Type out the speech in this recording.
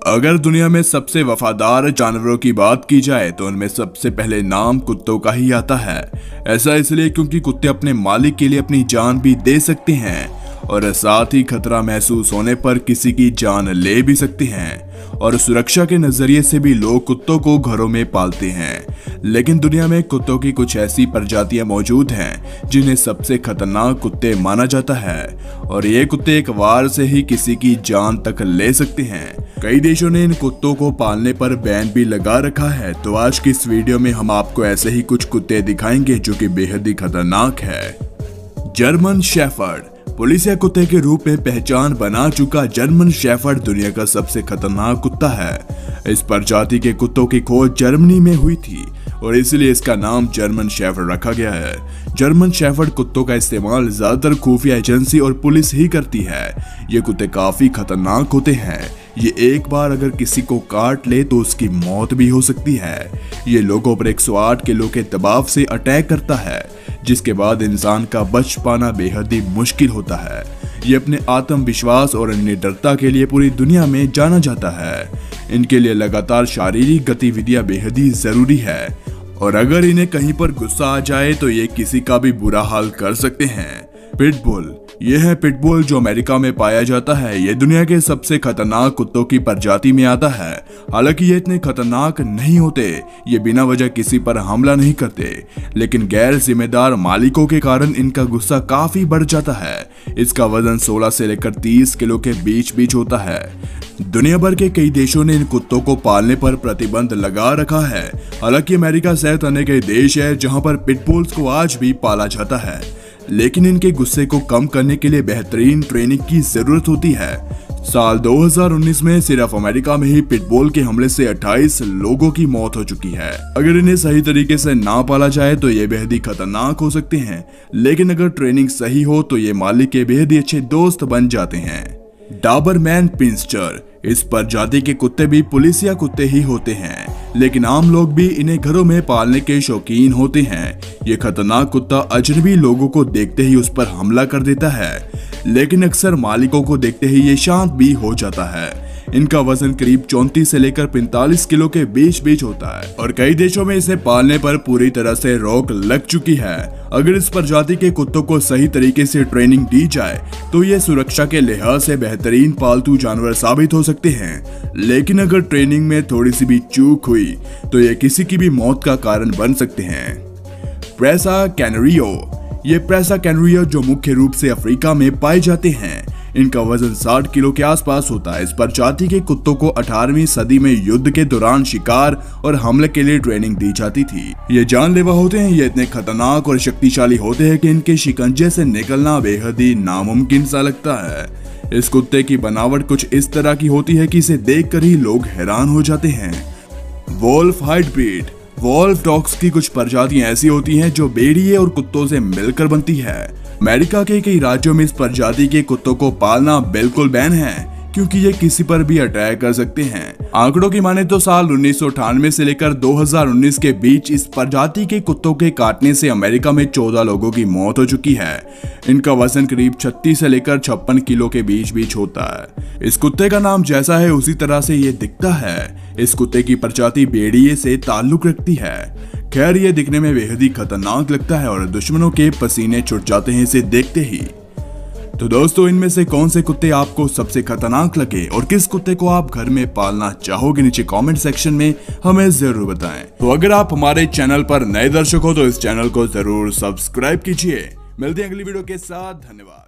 अगर दुनिया में सबसे वफादार जानवरों की बात की जाए तो उनमें सबसे पहले नाम कुत्तों का ही आता है। ऐसा इसलिए क्योंकि कुत्ते अपने मालिक के लिए अपनी जान भी दे सकते हैं और साथ ही खतरा महसूस होने पर किसी की जान ले भी सकते हैं। और सुरक्षा के नजरिए से भी लोग कुत्तों को घरों में पालते हैं। लेकिन दुनिया में कुत्तों की कुछ ऐसी प्रजातियां मौजूद हैं जिन्हें सबसे खतरनाक कुत्ते माना जाता है और ये कुत्ते एक वार से ही किसी की जान तक ले सकते हैं। कई देशों ने इन कुत्तों को पालने पर बैन भी लगा रखा है। तो आज की इस वीडियो में हम आपको ऐसे ही कुछ कुत्ते दिखाएंगे जो कि बेहद ही खतरनाक है। German shepherd. पुलिसिया कुत्ते के रूप में पहचान बना चुका जर्मन शेफर्ड दुनिया का सबसे खतरनाक कुत्ता है। इस प्रजाति के कुत्तों की खोज जर्मनी में हुई थी और इसलिए इसका नाम जर्मन शेफर्ड रखा गया है। जर्मन शेफर्ड कुत्तों का इस्तेमाल ज्यादातर खुफिया एजेंसी और पुलिस ही करती है। ये कुत्ते काफी खतरनाक होते हैं। ये एक बार अगर किसी को काट ले तो उसकी मौत भी हो सकती है। ये लोगों पर 108 किलो के दबाव से अटैक करता है जिसके बाद इंसान का बच पाना बेहद ही मुश्किल होता है। ये अपने आत्मविश्वास और निडरता के लिए पूरी दुनिया में जाना जाता है। इनके लिए लगातार शारीरिक गतिविधियां बेहद ही जरूरी है और अगर इन्हें कहीं पर गुस्सा आ जाए तो ये किसी का भी बुरा हाल कर सकते हैं। पिटबुल। यह है पिटबुल जो अमेरिका में पाया जाता है। यह दुनिया के सबसे खतरनाक कुत्तों की प्रजाति में आता है। हालांकि ये इतने खतरनाक नहीं होते, ये बिना वजह किसी पर हमला नहीं करते, लेकिन गैर जिम्मेदार मालिकों के कारण इनका गुस्सा काफी बढ़ जाता है। इसका वजन 16 से लेकर 30 किलो के बीच होता है। दुनिया भर के कई देशों ने इन कुत्तों को पालने पर प्रतिबंध लगा रखा है। हालांकि अमेरिका सहित अन्य कई देश है जहां पर पिटबुल्स को आज भी पाला जाता है, लेकिन इनके गुस्से को कम करने के लिए बेहतरीन ट्रेनिंग की जरूरत होती है। साल 2019 में सिर्फ अमेरिका में ही पिटबुल के हमले से 28 लोगों की मौत हो चुकी है। अगर इन्हें सही तरीके से ना पाला जाए तो ये बेहद ही खतरनाक हो सकते हैं, लेकिन अगर ट्रेनिंग सही हो तो ये मालिक के बेहद ही अच्छे दोस्त बन जाते हैं। डाबरमैन पिंस्टर। इस प्रजाति के कुत्ते भी पुलिसिया कुत्ते ही होते हैं, लेकिन आम लोग भी इन्हें घरों में पालने के शौकीन होते हैं। ये खतरनाक कुत्ता अजनबी लोगों को देखते ही उस पर हमला कर देता है, लेकिन अक्सर मालिकों को देखते ही ये शांत भी हो जाता है। इनका वजन करीब 34 से लेकर 45 किलो के बीच होता है और कई देशों में इसे पालने पर पूरी तरह से रोक लग चुकी है। अगर इस प्रजाति के कुत्तों को सही तरीके से ट्रेनिंग दी जाए तो ये सुरक्षा के लिहाज से बेहतरीन पालतू जानवर साबित हो सकते हैं, लेकिन अगर ट्रेनिंग में थोड़ी सी भी चूक हुई तो ये किसी की भी मौत का कारण बन सकते हैं। प्रेसा कैनरियो। ये प्रेसा कैनरियो जो मुख्य रूप से अफ्रीका में पाए जाते हैं। इनका वजन 60 किलो के आसपास होता है। इस प्रजाति के कुत्तों को 18वीं सदी में युद्ध के दौरान शिकार और हमले के लिए ट्रेनिंग दी जाती थी। ये जानलेवा होते हैं। ये इतने खतरनाक और शक्तिशाली होते हैं कि इनके शिकंजे से निकलना बेहद ही नामुमकिन सा लगता है। इस कुत्ते की बनावट कुछ इस तरह की होती है कि इसे देखकर ही लोग हैरान हो जाते हैं। Wolff hybrid. वोल्फ डॉग्स की कुछ प्रजातियां ऐसी होती हैं जो भेड़िए और कुत्तों से मिलकर बनती है। अमेरिका के कई राज्यों में इस प्रजाति के कुत्तों को पालना बिल्कुल बैन है क्योंकि ये किसी पर भी अटैक कर सकते हैं। आंकड़ों की माने तो साल 1998 से लेकर 2019 के बीच इस प्रजाति के कुत्तों के काटने से अमेरिका में 14 लोगों की मौत हो चुकी है। इनका वजन करीब 36 से लेकर 56 किलो के बीच होता है। इस कुत्ते का नाम जैसा है उसी तरह से ये दिखता है। इस कुत्ते की प्रजाति भेड़िए से ताल्लुक रखती है। खैर ये दिखने में बेहद ही खतरनाक लगता है और दुश्मनों के पसीने छूट जाते हैं इसे देखते ही। तो दोस्तों, इनमें से कौन से कुत्ते आपको सबसे खतरनाक लगे और किस कुत्ते को आप घर में पालना चाहोगे, नीचे कमेंट सेक्शन में हमें जरूर बताएं। तो अगर आप हमारे चैनल पर नए दर्शक हो तो इस चैनल को जरूर सब्सक्राइब कीजिए। मिलते हैं अगली वीडियो के साथ। धन्यवाद।